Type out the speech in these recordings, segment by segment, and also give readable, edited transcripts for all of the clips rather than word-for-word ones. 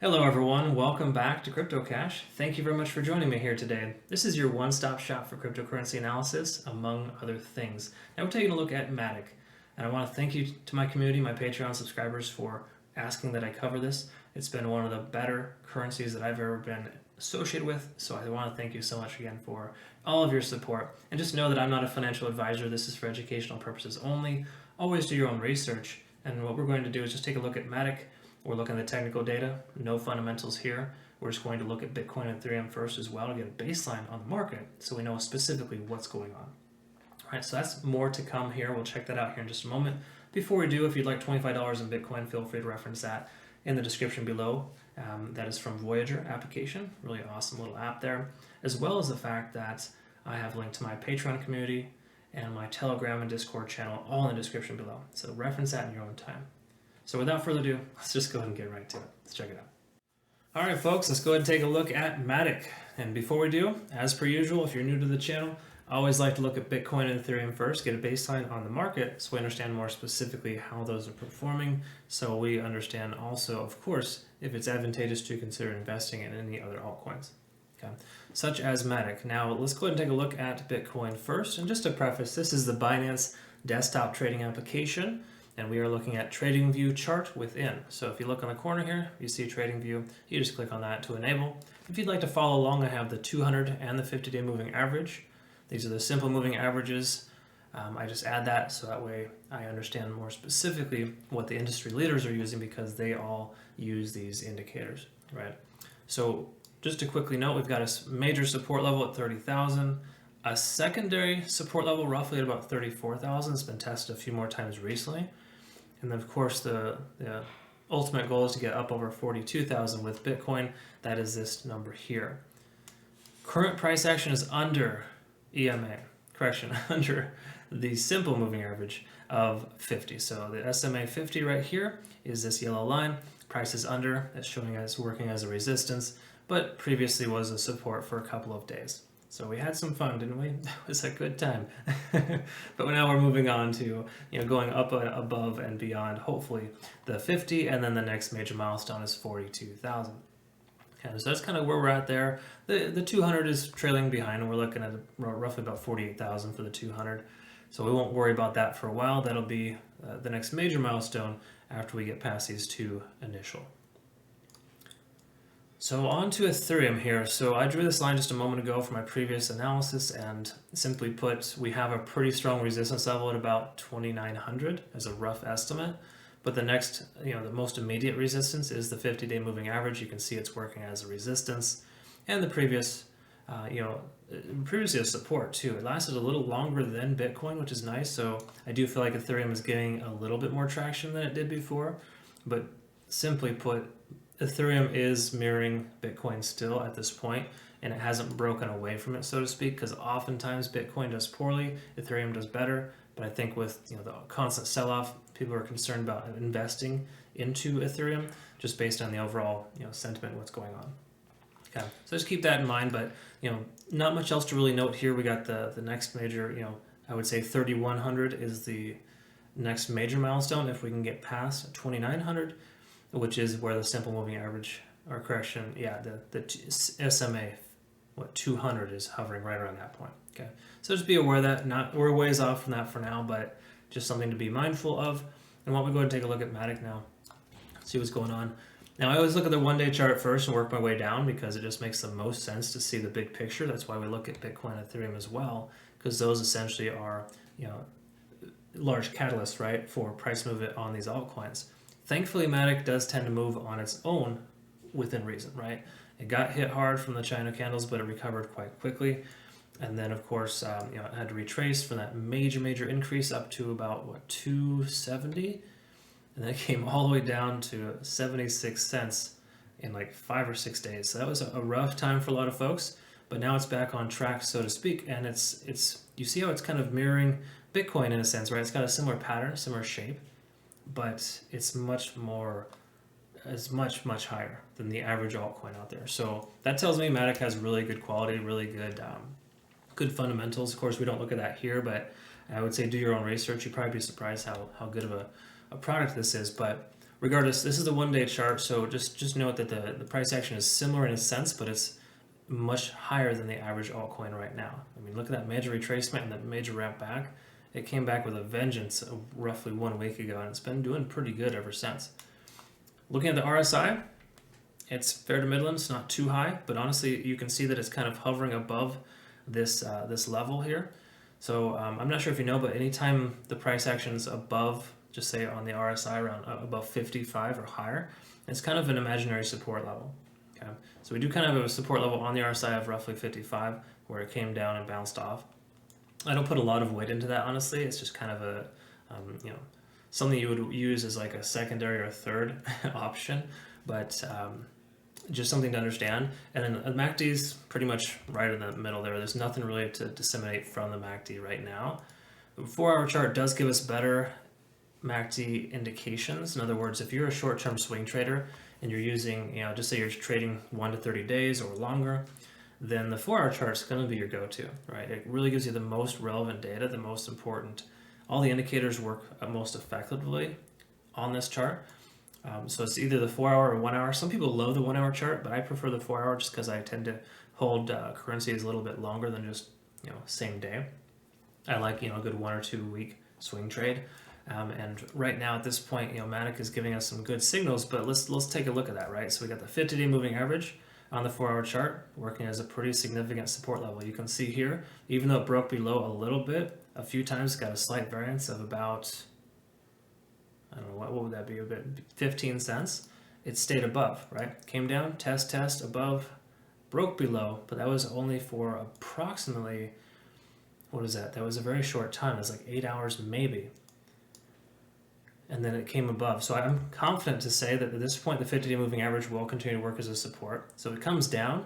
Hello everyone, welcome back to Crypto Cash. Thank you very much for joining me here today. This is your one-stop shop for cryptocurrency analysis, among other things. Now we're taking a look at Matic, and I want to thank you to my community, my Patreon subscribers, for asking that I cover this. It's been one of the better currencies that I've ever been associated with, so I want to thank you so much again for all of your support. And just know that I'm not a financial advisor. This is for educational purposes only. Always do your own research, and what we're going to do is just take a look at Matic. We're looking at the technical data, no fundamentals here. We're just going to look at Bitcoin and Ethereum first as well to get a baseline on the market so we know specifically what's going on. All right, so that's more to come here. We'll check that out here in just a moment. Before we do, if you'd like $25 in Bitcoin, feel free to reference that in the description below. That is from Voyager application, really awesome little app there, as well as the fact that I have linked to my Patreon community and my Telegram and Discord channel all in the description below. So reference that in your own time. So without further ado, let's just go ahead and get right to it. Let's check it out. All right, folks, let's go ahead and take a look at Matic. And before we do, as per usual, if you're new to the channel, I always like to look at Bitcoin and Ethereum first, get a baseline on the market so we understand more specifically how those are performing. So we understand also, of course, if it's advantageous to consider investing in any other altcoins, okay, such as Matic. Now, let's go ahead and take a look at Bitcoin first. And just to preface, this is the Binance desktop trading application. And we are looking at TradingView chart within. So if you look on the corner here, you see TradingView. You just click on that to enable. If you'd like to follow along, I have the 200 and the 50-day moving average. These are the simple moving averages. I just add that so that way I understand more specifically what the industry leaders are using because they all use these indicators, right? So just to quickly note, we've got a major support level at 30,000. A secondary support level roughly at about 34,000. It's been tested a few more times recently. And then, of course, the ultimate goal is to get up over 42,000 with Bitcoin. That is this number here. Current price action is under under the simple moving average of 50. So the SMA 50 right here is this yellow line. Price is under. It's showing as working as a resistance, but previously was a support for a couple of days. So we had some fun, didn't we? That was a good time. But now we're moving on to going up above and beyond, hopefully, the 50, and then the next major milestone is 42,000. Okay, so that's kind of where we're at there. The 200 is trailing behind, and we're looking at roughly about 48,000 for the 200. So we won't worry about that for a while. That'll be the next major milestone after we get past these two initial. So on to Ethereum here. So I drew this line just a moment ago for my previous analysis, and simply put, we have a pretty strong resistance level at about 2,900 as a rough estimate. But the next, the most immediate resistance is the 50-day moving average. You can see it's working as a resistance, and the previous, previously a support too. It lasted a little longer than Bitcoin, which is nice. So I do feel like Ethereum is getting a little bit more traction than it did before. But simply put, Ethereum is mirroring Bitcoin still at this point, and it hasn't broken away from it, so to speak, because oftentimes Bitcoin does poorly, Ethereum does better. But I think with the constant sell-off, people are concerned about investing into Ethereum just based on the overall sentiment, what's going on. Okay, so just keep that in mind. But not much else to really note here. We got the next major, I would say 3,100 is the next major milestone if we can get past 2,900. Which is where the simple moving average, or correction, the SMA, 200 is hovering right around that point. Okay, so just be aware that we're ways off from that for now, but just something to be mindful of. And why don't we go ahead and take a look at Matic now, see what's going on. Now I always look at the one-day chart first and work my way down because it just makes the most sense to see the big picture. That's why we look at Bitcoin and Ethereum as well, because those essentially are large catalysts, right, for price movement on these altcoins. Thankfully, Matic does tend to move on its own within reason, right? It got hit hard from the China candles, but it recovered quite quickly. And then, of course, it had to retrace from that major increase up to about, 270? And then it came all the way down to 76 cents in like 5 or 6 days. So that was a rough time for a lot of folks, but now it's back on track, so to speak. And it's you see how it's kind of mirroring Bitcoin in a sense, right? It's got a similar pattern, similar shape, but it's much higher than the average altcoin out there. So that tells me Matic has really good quality, really good fundamentals. Of course, we don't look at that here, but I would say do your own research. You'd probably be surprised how good of a product this is. But Regardless, this is the 1 day chart, so just note that the price action is similar in a sense, but it's much higher than the average altcoin right now. I mean, look at that major retracement and that major ramp back. It came back with a vengeance roughly 1 week ago, and it's been doing pretty good ever since. Looking at the RSI, it's fair to middling. It's not too high, but honestly, you can see that it's kind of hovering above this this level here. So I'm not sure if you know, but anytime the price action is above, just say on the RSI around above 55 or higher, it's kind of an imaginary support level. Okay, so we do kind of have a support level on the RSI of roughly 55, where it came down and bounced off. I don't put a lot of weight into that, honestly. It's just kind of a something you would use as like a secondary or third option, but just something to understand. And then the MACD's pretty much right in the middle there. There's nothing really to disseminate from the MACD right now. The 4-hour chart does give us better MACD indications. In other words, if you're a short-term swing trader and you're using, just say you're trading 1 to 30 days or longer, then the 4-hour chart is going to be your go-to, right? It really gives you the most relevant data, the most important. All the indicators work most effectively on this chart. So it's either the 4-hour or 1 hour. Some people love the 1 hour chart, but I prefer the 4-hour just because I tend to hold currencies a little bit longer than just same day. I like a good 1 or 2 week swing trade. And right now at this point, Matic is giving us some good signals, but let's take a look at that, right? So we got the 50-day moving average on the 4-hour chart working as a pretty significant support level. You can see here, even though it broke below a little bit, a few times, got a slight variance of about, I don't know, what would that be, a bit 15 cents. It stayed above, right? Came down, test, above, broke below, but that was only for approximately, what is that? That was a very short time. It was like 8 hours maybe. And then it came above. So I'm confident to say that at this point, the 50-day moving average will continue to work as a support. So if it comes down,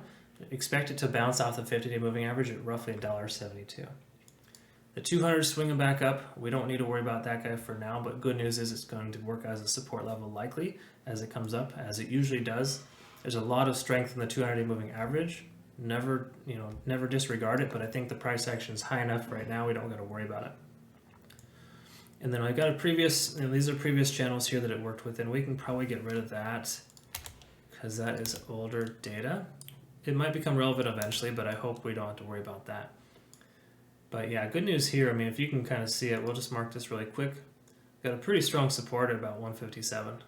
expect it to bounce off the 50-day moving average at roughly $1.72. The 200 swinging back up, we don't need to worry about that guy for now, but good news is it's going to work as a support level likely as it comes up, as it usually does. There's a lot of strength in the 200-day moving average. Never disregard it, but I think the price action is high enough right now, we don't got to worry about it. And then I've got a previous, these are previous channels here that it worked with, and we can probably get rid of that because that is older data. It might become relevant eventually, but I hope we don't have to worry about that. But yeah, good news here. I mean, if you can kind of see it, we'll just mark this really quick. Got a pretty strong support at about 157.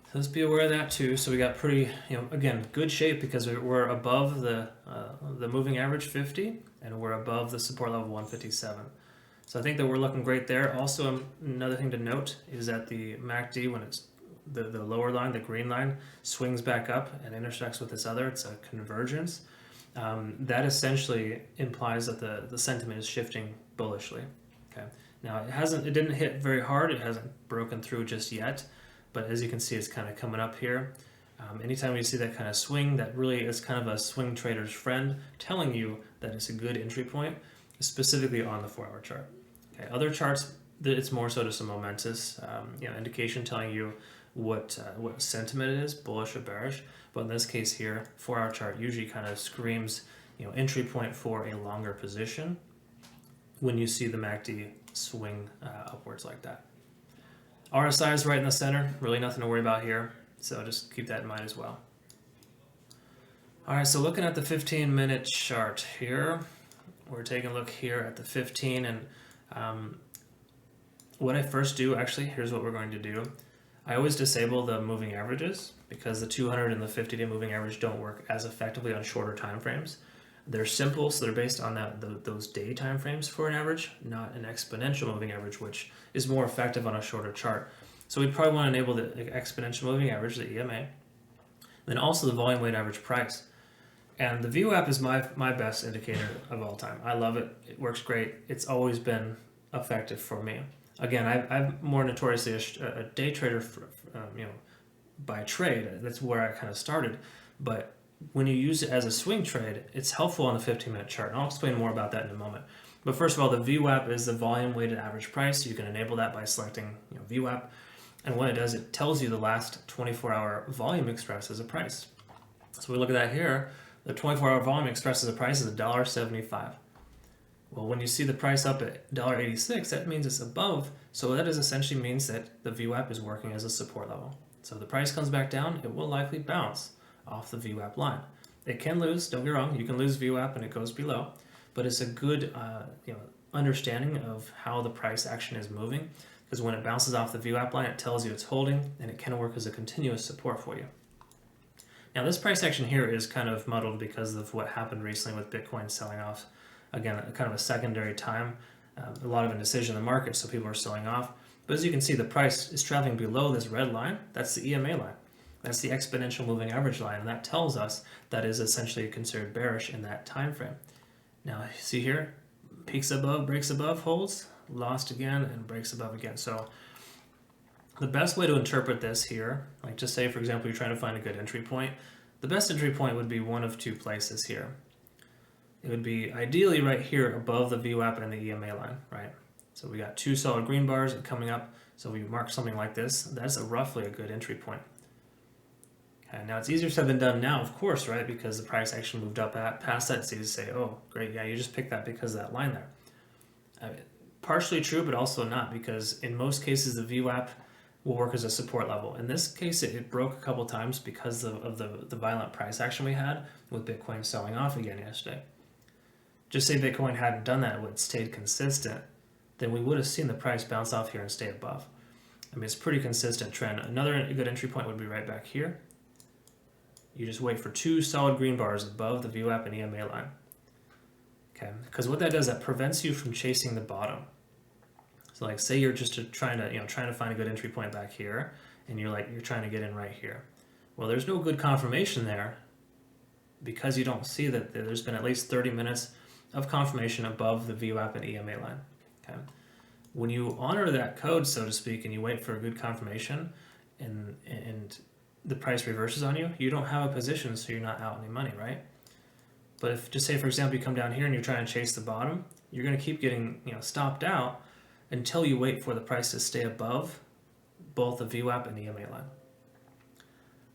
So let's be aware of that too. So we got pretty, again, good shape because we're above the moving average 50 and we're above the support level 157. So I think that we're looking great there. Also, another thing to note is that the MACD, when it's the lower line, the green line, swings back up and intersects with this other, it's a convergence. That essentially implies that the sentiment is shifting bullishly. Okay. Now it didn't hit very hard. It hasn't broken through just yet. But as you can see, it's kind of coming up here. Anytime you see that kind of swing, that really is kind of a swing trader's friend telling you that it's a good entry point, specifically on the 4-hour chart. Okay, other charts, it's more so just a momentous indication telling you what sentiment it is, bullish or bearish. But in this case here, 4-hour chart usually kind of screams entry point for a longer position when you see the MACD swing upwards like that. RSI is right in the center, really nothing to worry about here, so just keep that in mind as well. All right, so looking at the 15-minute chart here, we're taking a look here at the 15, and what I first do, actually, here's what we're going to do. I always disable the moving averages because the 200 and the 50-day moving average don't work as effectively on shorter time frames. They're simple, so they're based on those day time frames for an average, not an exponential moving average, which is more effective on a shorter chart. So we'd probably want to enable the exponential moving average, the EMA, then also the volume weighted average price. And the VWAP is my best indicator of all time. I love it. It works great. It's always been effective for me. Again, I'm more notoriously a day trader, by trade. That's where I kind of started. But when you use it as a swing trade, it's helpful on the 15-minute chart. And I'll explain more about that in a moment. But first of all, the VWAP is the volume weighted average price. You can enable that by selecting VWAP. And what it does, it tells you the last 24-hour volume expressed as a price. So we look at that here. The 24-hour volume expressed as a price is $1.75. Well, when you see the price up at $1.86, that means it's above. So that is essentially means that the VWAP is working as a support level. So if the price comes back down, it will likely bounce off the VWAP line. It can lose, don't get me wrong, you can lose VWAP when it goes below, but it's a good understanding of how the price action is moving, because when it bounces off the VWAP line, it tells you it's holding, and it can work as a continuous support for you. Now this price action here is kind of muddled because of what happened recently with Bitcoin selling off. Again, kind of a secondary time, a lot of indecision in the market, so people are selling off. But as you can see, the price is traveling below this red line. That's the EMA line. That's the exponential moving average line, and that tells us that is essentially considered bearish in that time frame. Now, see here, peaks above, breaks above, holds, lost again, and breaks above again. So the best way to interpret this here, like just say, for example, you're trying to find a good entry point, the best entry point would be one of two places here. It would be ideally right here above the VWAP and the EMA line, right? So we got two solid green bars coming up. So we mark something like this. That's roughly a good entry point. Okay, now it's easier said than done now, of course, right? Because the price actually moved up past that. It's easy to say, oh, great, yeah, you just picked that because of that line there. Partially true, but also not, because in most cases, the VWAP will work as a support level. In this case, it broke a couple times because of the violent price action we had with Bitcoin selling off again yesterday. Just say Bitcoin hadn't done that, it would stayed consistent, then we would have seen the price bounce off here and stay above. I mean, it's a pretty consistent trend. Another good entry point would be right back here. You just wait for two solid green bars above the VWAP and EMA line. Okay, because what that does, that prevents you from chasing the bottom. So like say you're just trying to find a good entry point back here, and you're trying to get in right here. Well, there's no good confirmation there because you don't see that there's been at least 30 minutes of confirmation above the VWAP and EMA line. Okay. When you honor that code, so to speak, and you wait for a good confirmation and the price reverses on you, you don't have a position, so you're not out any money, right? But if, just say for example, you come down here and you're trying to chase the bottom, you're going to keep getting stopped out until you wait for the price to stay above both the VWAP and the EMA line.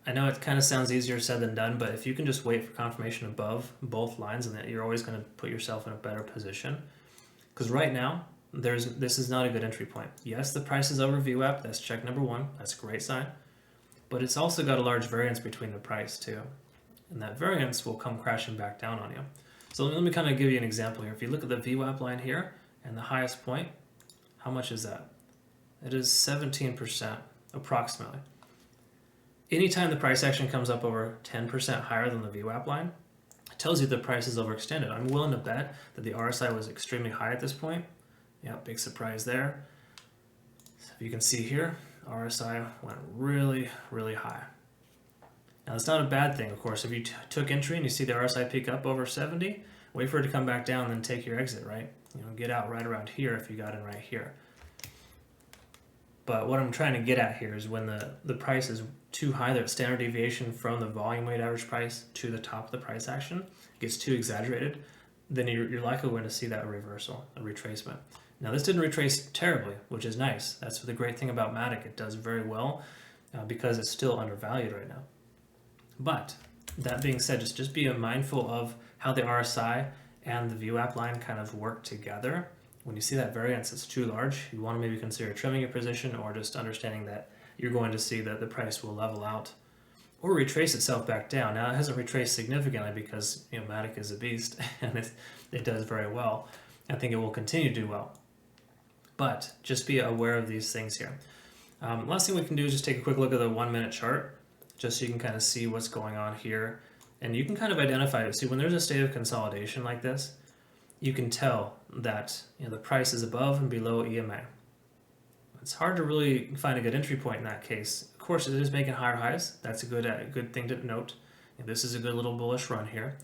I know it kind of sounds easier said than done, but if you can just wait for confirmation above both lines, and that you're always going to put yourself in a better position. Because right now, this is not a good entry point. Yes, the price is over VWAP. That's check number one. That's a great sign. But it's also got a large variance between the price too. And that variance will come crashing back down on you. So let me kind of give you an example here. If you look at the VWAP line here and the highest point, how much is that? It is 17% approximately. Anytime the price action comes up over 10% higher than the VWAP line, it tells you the price is overextended. I'm willing to bet that the RSI was extremely high at this point. Yeah, big surprise there. So if you can see here, RSI went really, really high. Now, it's not a bad thing, of course. If you took entry and you see the RSI peak up over 70, wait for it to come back down and then take your exit, right? Get out right around here if you got in right here. But what I'm trying to get at here is when the price is too high, that standard deviation from the volume weighted average price to the top of the price action gets too exaggerated, then you're likely going to see that reversal, a retracement. Now, this didn't retrace terribly, which is nice. That's the great thing about Matic. It does very well because it's still undervalued right now. But that being said, just be mindful of how the RSI and the VWAP line kind of work together. When you see that variance that's too large, you want to maybe consider trimming your position, or just understanding that you're going to see that the price will level out or retrace itself back down. Now, it hasn't retraced significantly because Matic is a beast and it does very well. I think it will continue to do well. But just be aware of these things here. Last thing we can do is just take a quick look at the 1 minute chart, just so you can kind of see what's going on here. And you can kind of identify it. See, when there's a state of consolidation like this, you can tell that the price is above and below EMA. It's hard to really find a good entry point in that case. Of course, it is making higher highs. That's a good thing to note. This is a good little bullish run here.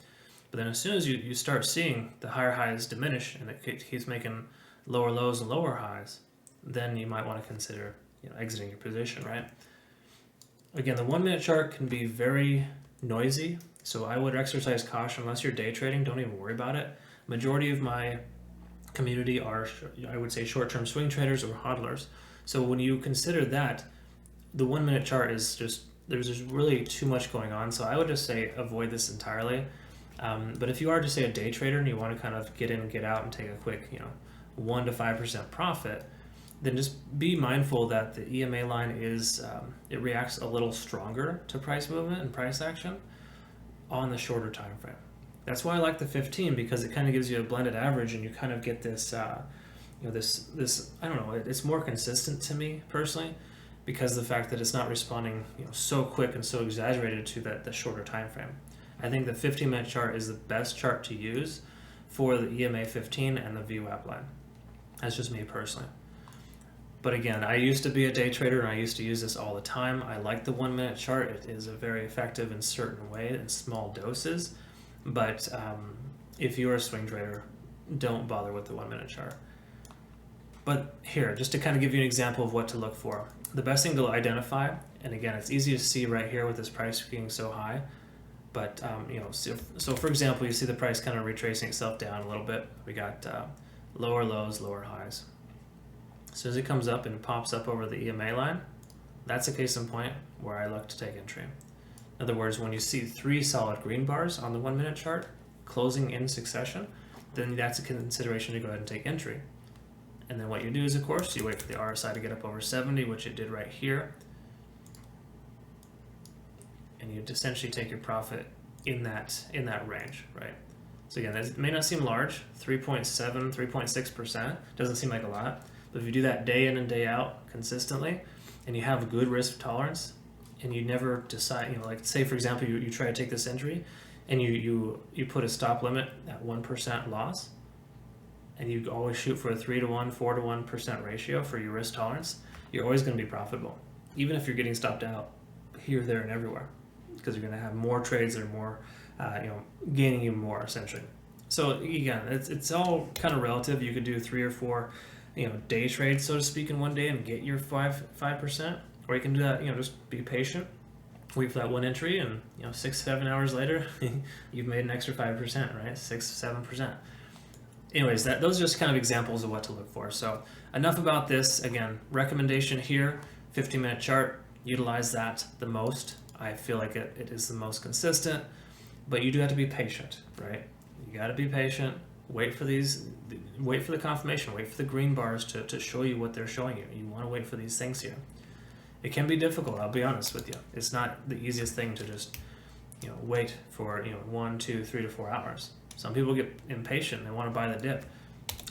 But then as soon as you start seeing the higher highs diminish and it keeps making lower lows and lower highs, then you might want to consider exiting your position, right? Again, the 1 minute chart can be very noisy, so I would exercise caution. Unless you're day trading, don't even worry about it. Majority of my community are, I would say, short-term swing traders or hodlers. So when you consider that, the 1 minute chart is there's just really too much going on. So I would just say avoid this entirely. But if you are just say a day trader and you want to kind of get in and get out and take a quick 1 to 5% profit, then just be mindful that the EMA line is it reacts a little stronger to price movement and price action on the shorter time frame. That's why I like the 15, because it kind of gives you a blended average and you kind of get this this I don't know, it's more consistent to me personally, because of the fact that it's not responding so quick and so exaggerated to the shorter time frame. I think the 15-minute chart is the best chart to use for the EMA 15 and the VWAP line. That's just me personally. But again, I used to be a day trader and I used to use this all the time. I like the 1 minute chart. It is a very effective in certain way in small doses. But if you're a swing trader, don't bother with the 1 minute chart. But here, just to kind of give you an example of what to look for. The best thing to identify, and again, it's easy to see right here with this price being so high, but so for example, you see the price kind of retracing itself down a little bit. We got lower lows, lower highs. As soon as it comes up and pops up over the EMA line, that's a case in point where I look to take entry. In other words, when you see 3 solid green bars on the 1 minute chart closing in succession, then that's a consideration to go ahead and take entry. And then what you do is, of course, you wait for the RSI to get up over 70, which it did right here. And you essentially take your profit in that range, right? So again, it may not seem large, 3.7, 3.6%, doesn't seem like a lot. But if you do that day in and day out consistently, and you have a good risk tolerance, and you never decide, like say for example, you try to take this entry, and you put a stop limit at 1% loss, and you always shoot for a 3 to 1, 4 to 1% ratio for your risk tolerance, you're always going to be profitable, even if you're getting stopped out here, there, and everywhere, because you're going to have more trades that are more, gaining you more essentially. So again, it's all kind of relative. You could do 3 or 4, day trades, so to speak, in one day and get your 5%, or you can do that, just be patient, wait for that one entry, and 6-7 hours later, you've made an extra 5%, right? 6-7%. Anyways, those are just kind of examples of what to look for. So enough about this. Again, recommendation here, 15-minute chart, utilize that the most. I feel like it is the most consistent, but you do have to be patient, right? You got to be patient, wait for the confirmation, wait for the green bars to show you what they're showing you. You want to wait for these things here. It can be difficult, I'll be honest with you. It's not the easiest thing to just, wait for, 1, 2, 3 to 4 hours. Some people get impatient and they want to buy the dip.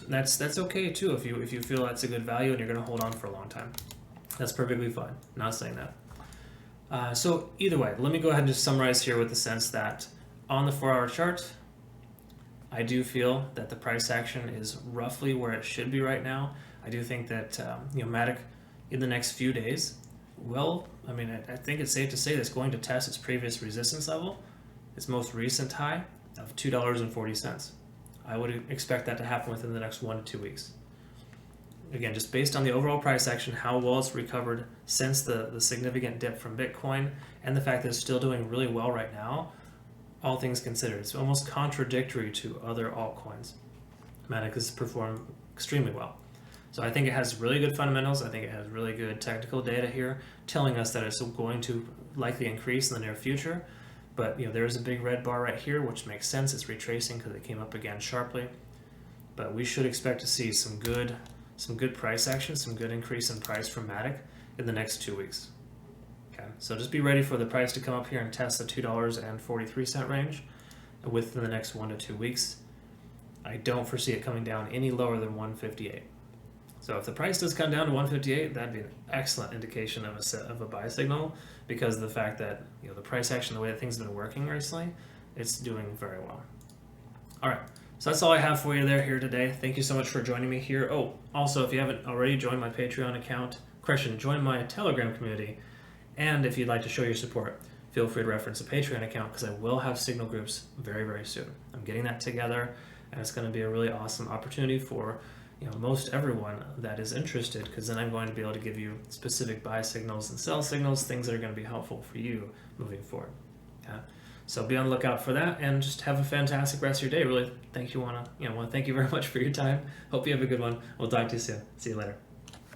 That's okay too if you feel that's a good value and you're going to hold on for a long time. That's perfectly fine. Not saying that. So either way, let me go ahead and just summarize here with the sense that on the 4-hour chart, I do feel that the price action is roughly where it should be right now. I do think that Matic in the next few days, I think it's safe to say that it's going to test its previous resistance level, its most recent high of $2.40. I would expect that to happen within the next 1 to 2 weeks. Again, just based on the overall price action, how well it's recovered since the significant dip from Bitcoin, and the fact that it's still doing really well right now, all things considered, it's almost contradictory to other altcoins. Matic has performed extremely well. So I think it has really good fundamentals. I think it has really good technical data here telling us that it's going to likely increase in the near future. But there's a big red bar right here, which makes sense. It's retracing because it came up again sharply. But we should expect to see some good price action, some good increase in price from Matic in the next 2 weeks. Okay, so just be ready for the price to come up here and test the $2.43 range within the next 1 to 2 weeks. I don't foresee it coming down any lower than 158. So if the price does come down to 158, that'd be an excellent indication of a buy signal, because of the fact that the price action, the way that things have been working recently, it's doing very well. All right, so that's all I have for you here today. Thank you so much for joining me here. Oh, also, if you haven't already joined my Patreon account, join my Telegram community, and if you'd like to show your support, feel free to reference a Patreon account, because I will have signal groups very, very soon. I'm getting that together, and it's going to be a really awesome opportunity for most everyone that is interested, because then I'm going to be able to give you specific buy signals and sell signals, things that are going to be helpful for you moving forward. Yeah. So be on the lookout for that, and just have a fantastic rest of your day. Really, want to thank you very much for your time. Hope you have a good one. We'll talk to you soon. See you later.